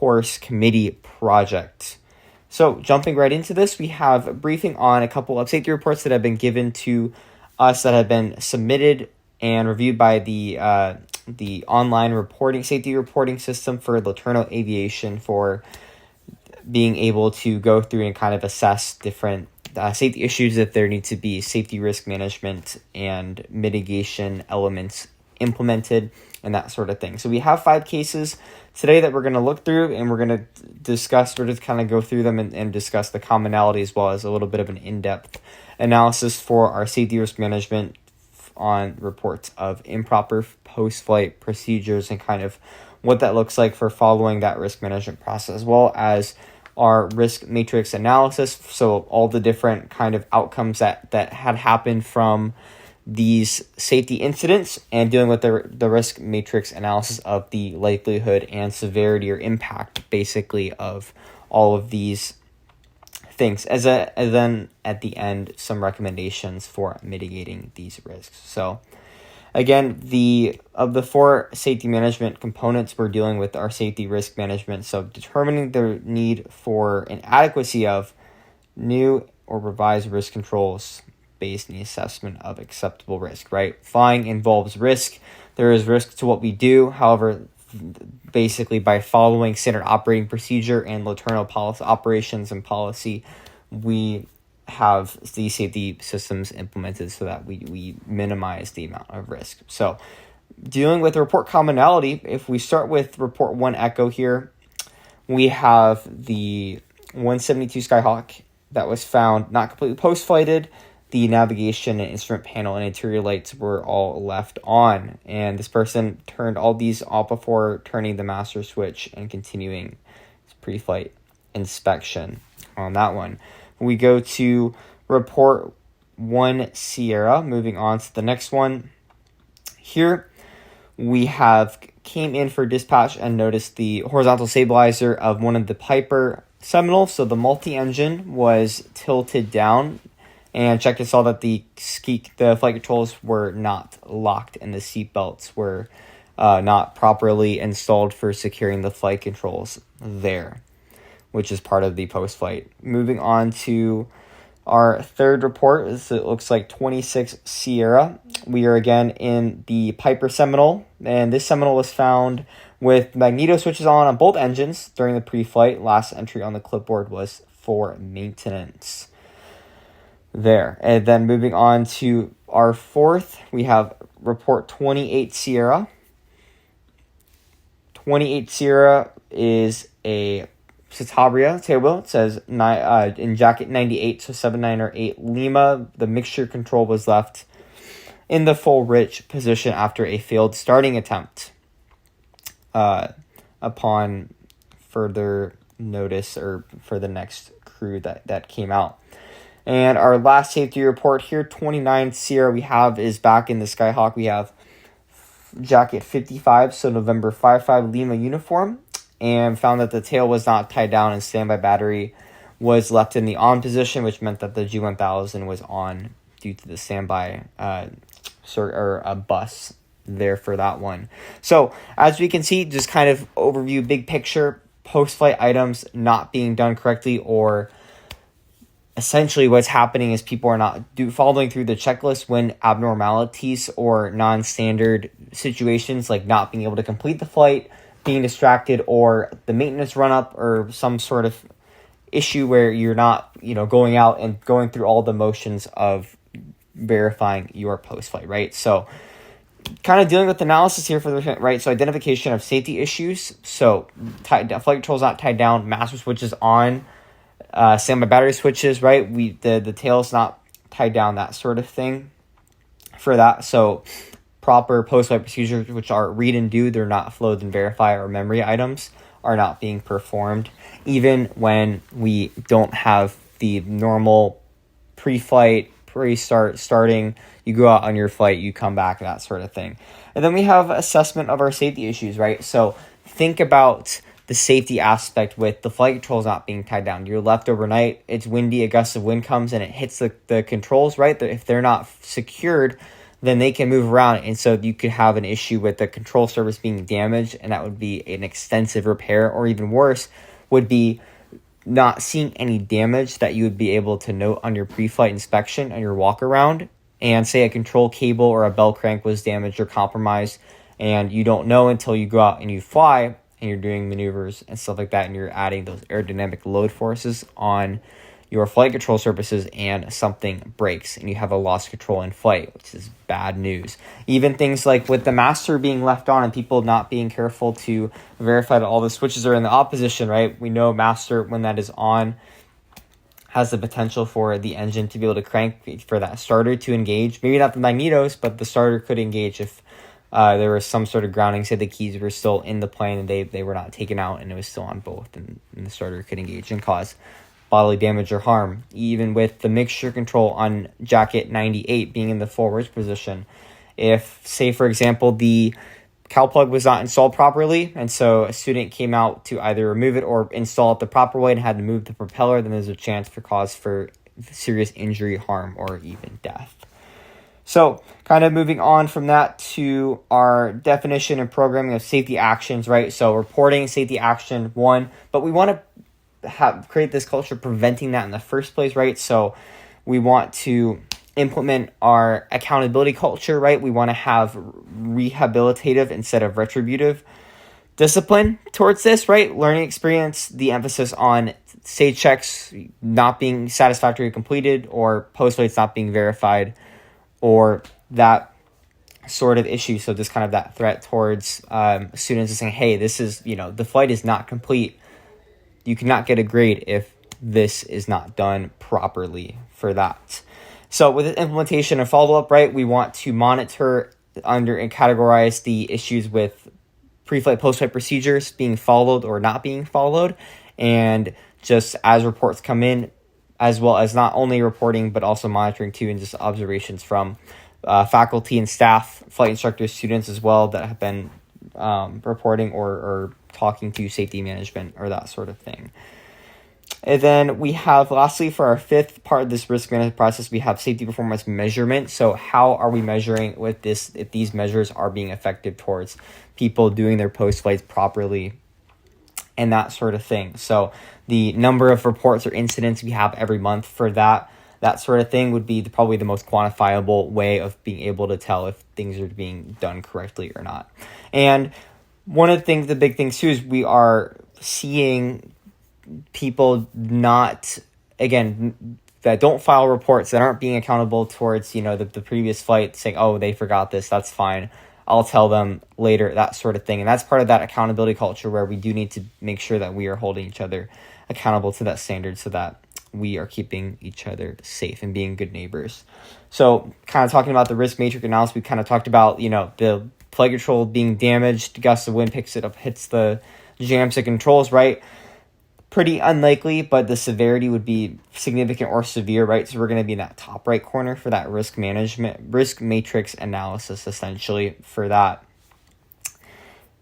Course Committee project. So jumping right into this, we have a briefing on a couple of safety reports that have been given to us that have been submitted and reviewed by the online safety reporting system for LeTourneau Aviation for being able to go through and kind of assess different safety issues, if there need to be safety risk management and mitigation elements implemented and that sort of thing. So we have 5 cases today that we're going to look through, and we're going to discuss, we're just kind of go through them and discuss the commonality, as well as a little bit of an in-depth analysis for our safety risk management on reports of improper post-flight procedures and kind of what that looks like for following that risk management process, as well as our risk matrix analysis. So all the different kind of outcomes that had happened from these safety incidents, and dealing with the risk matrix analysis of the likelihood and severity or impact, basically, of all of these things. And then at the end, some recommendations for mitigating these risks. So again, of the 4 safety management components, we're dealing with our safety risk management. So determining the need for an adequacy of new or revised risk controls based on the assessment of acceptable risk, right? Flying involves risk. There is risk to what we do. However, basically by following standard operating procedure and LeTourneau policy operations and policy, we have these safety systems implemented so that we minimize the amount of risk. So dealing with report commonality, if we start with report 1 Echo here, we have the 172 Skyhawk that was found not completely post-flighted. The navigation and instrument panel and interior lights were all left on, and this person turned all these off before turning the master switch and continuing his pre-flight inspection on that one. We go to report 1 Sierra, moving on to the next one. Here we have came in for dispatch and noticed the horizontal stabilizer of one of the Piper Seminole, so the multi-engine was tilted down, and checked and saw that the flight controls were not locked and the seat belts were not properly installed for securing the flight controls there, which is part of the post-flight. Moving on to our third report, it looks like 26 Sierra. We are again in the Piper Seminole, and this Seminole was found with magneto switches on both engines during the pre-flight. Last entry on the clipboard was for maintenance there. And then moving on to our fourth, we have report 28 Sierra. 28 Sierra is a Citabria table. It says in jacket 98, so 7908 Lima. The mixture control was left in the full rich position after a failed starting attempt. Upon further notice or for the next crew that came out. And our last safety report here, 29 Sierra, we have is back in the Skyhawk. We have jacket 55, so November 55 Lima uniform, and found that the tail was not tied down and standby battery was left in the on position, which meant that the G1000 was on due to the standby bus there for that one. So as we can see, just kind of overview, big picture, post-flight items not being done correctly, or essentially what's happening is people are not following through the checklist when abnormalities or non-standard situations, like not being able to complete the flight, being distracted, or the maintenance run-up, or some sort of issue where you're not, going out and going through all the motions of verifying your post-flight, right? So kind of dealing with analysis here for the right. So identification of safety issues. So flight controls not tied down, master switches on, standby battery switches, right? The tail's not tied down, that sort of thing for that. So proper post-flight procedures, which are read and do, they're not flow and verify or memory items, are not being performed, even when we don't have the normal pre-flight, starting, you go out on your flight, you come back, that sort of thing. And then we have assessment of our safety issues, right? So think about the safety aspect with the flight controls not being tied down. You're left overnight, it's windy, a gust of wind comes and it hits the controls, right? If they're not secured, then they can move around. And so you could have an issue with the control surface being damaged, and that would be an extensive repair, or even worse, would be not seeing any damage that you would be able to note on your pre-flight inspection and your walk around. And say a control cable or a bell crank was damaged or compromised, and you don't know until you go out and you fly and you're doing maneuvers and stuff like that, and you're adding those aerodynamic load forces on your flight control surfaces, and something breaks and you have a lost control in flight, which is bad news. Even things like with the master being left on and people not being careful to verify that all the switches are in the opposition, right? We know master, when that is on, has the potential for the engine to be able to crank for that starter to engage. Maybe not the magnetos, but the starter could engage if there was some sort of grounding, say the keys were still in the plane and they were not taken out and it was still on both, and the starter could engage and cause bodily damage or harm. Even with the mixture control on jacket 98 being in the forwards position, if, say for example, the cowl plug was not installed properly, and so a student came out to either remove it or install it the proper way and had to move the propeller, then there's a chance for cause for serious injury, harm, or even death. So kind of moving on from that to our definition and programming of safety actions, right? So reporting safety action, one, but we want to create this culture preventing that in the first place, right? So we want to implement our accountability culture, right? We want to have rehabilitative instead of retributive discipline towards this, right? Learning experience, the emphasis on stage checks not being satisfactorily completed, or post flights not being verified, or that sort of issue. So just kind of that threat towards students saying, hey, this is, the flight is not complete. You cannot get a grade if this is not done properly for that. So with the implementation and follow-up, right, we want to monitor under and categorize the issues with pre-flight, post-flight procedures being followed or not being followed. And just as reports come in, as well as not only reporting, but also monitoring too, and just observations from faculty and staff, flight instructors, students as well, that have been reporting or talking to safety management or that sort of thing. And then we have, lastly, for our fifth part of this risk management process, we have safety performance measurement. So how are we measuring with this, if these measures are being effective towards people doing their post flights properly and that sort of thing. So the number of reports or incidents we have every month for that sort of thing would be probably the most quantifiable way of being able to tell if things are being done correctly or not. And one of the big things too, is we are seeing people that don't file reports, that aren't being accountable towards, the previous flight, saying, oh, they forgot this, that's fine, I'll tell them later, that sort of thing. And that's part of that accountability culture, where we do need to make sure that we are holding each other accountable to that standard, so that we are keeping each other safe and being good neighbors. So kind of talking about the risk matrix analysis, we kind of talked about, the flight control being damaged, gust of wind picks it up, hits the jams and controls, right? Pretty unlikely, but the severity would be significant or severe, right? So we're going to be in that top right corner for that risk matrix analysis, essentially, for that.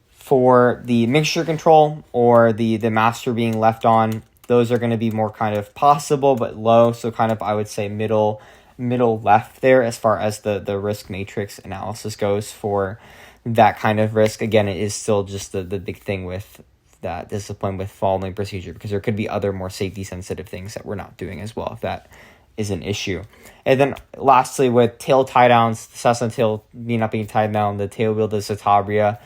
For the mixture control or the master being left on, those are going to be more kind of possible, but low. So kind of, I would say middle left there as far as the risk matrix analysis goes for that kind of risk. Again, it is still just the big thing with that discipline with following procedure, because there could be other more safety sensitive things that we're not doing as well, if that is an issue. And then lastly, with tail tie downs, the Cessna tail not being tied down, the tail wheel, the Citabria,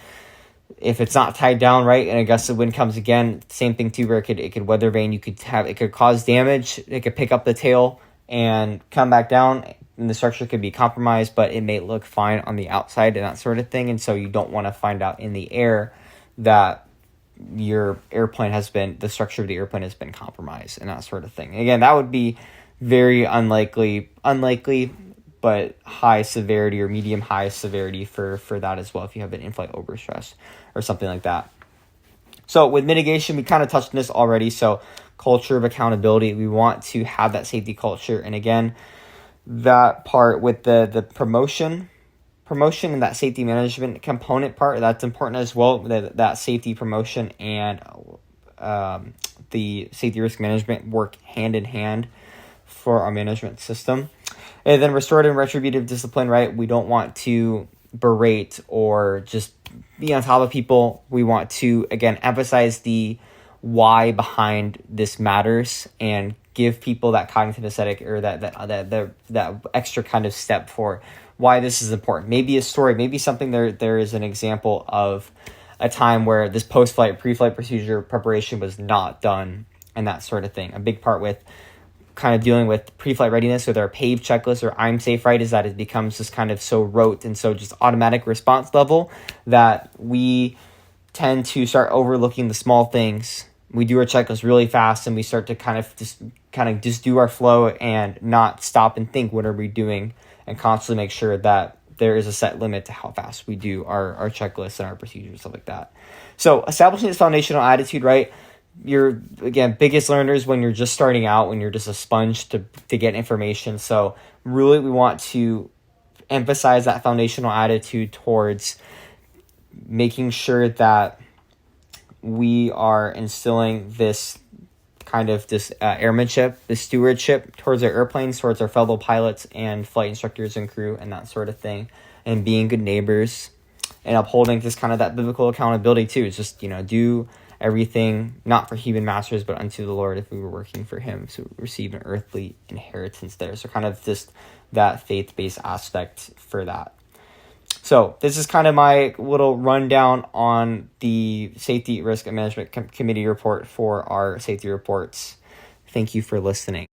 if it's not tied down right and a gust of wind comes again, same thing too, where it could weather vane, it could cause damage, it could pick up the tail and come back down, and the structure could be compromised, but it may look fine on the outside and that sort of thing. And so you don't want to find out in the air that your airplane the structure of the airplane has been compromised and that sort of thing. Again, that would be very unlikely, but high severity or medium high severity for that as well, if you have an in-flight overstress or something like that. So with mitigation, we kind of touched on this already. So culture of accountability, we want to have that safety culture. And again, that part with the promotion and that safety management component part, that's important as well. That safety promotion and the safety risk management work hand in hand for our management system. And then restorative and retributive discipline, right? We don't want to berate or just be on top of people. We want to, again, emphasize the why behind this matters and give people that cognitive aesthetic or that extra kind of step for why this is important. Maybe a story, maybe something there is an example of a time where this post-flight, pre-flight procedure preparation was not done and that sort of thing. A big part with kind of dealing with pre-flight readiness with our PAVE checklist or I'm Safe, right, is that it becomes just kind of so rote and so just automatic response level that we tend to start overlooking the small things. We do our checklist really fast and we start to kind of just do our flow and not stop and think what are we doing and constantly make sure that there is a set limit to how fast we do our checklists and our procedures, stuff like that. So establishing this foundational attitude, right? You're, again, biggest learners when you're just starting out, when you're just a sponge to get information. So really we want to emphasize that foundational attitude towards making sure that we are instilling this kind of this airmanship, this stewardship towards our airplanes, towards our fellow pilots and flight instructors and crew and that sort of thing, and being good neighbors and upholding this kind of that biblical accountability too. It's just, do everything not for human masters but unto the Lord if we were working for him, so we receive an earthly inheritance there. So kind of just that faith-based aspect for that. So this is kind of my little rundown on the Safety Risk and Management Committee report for our safety reports. Thank you for listening.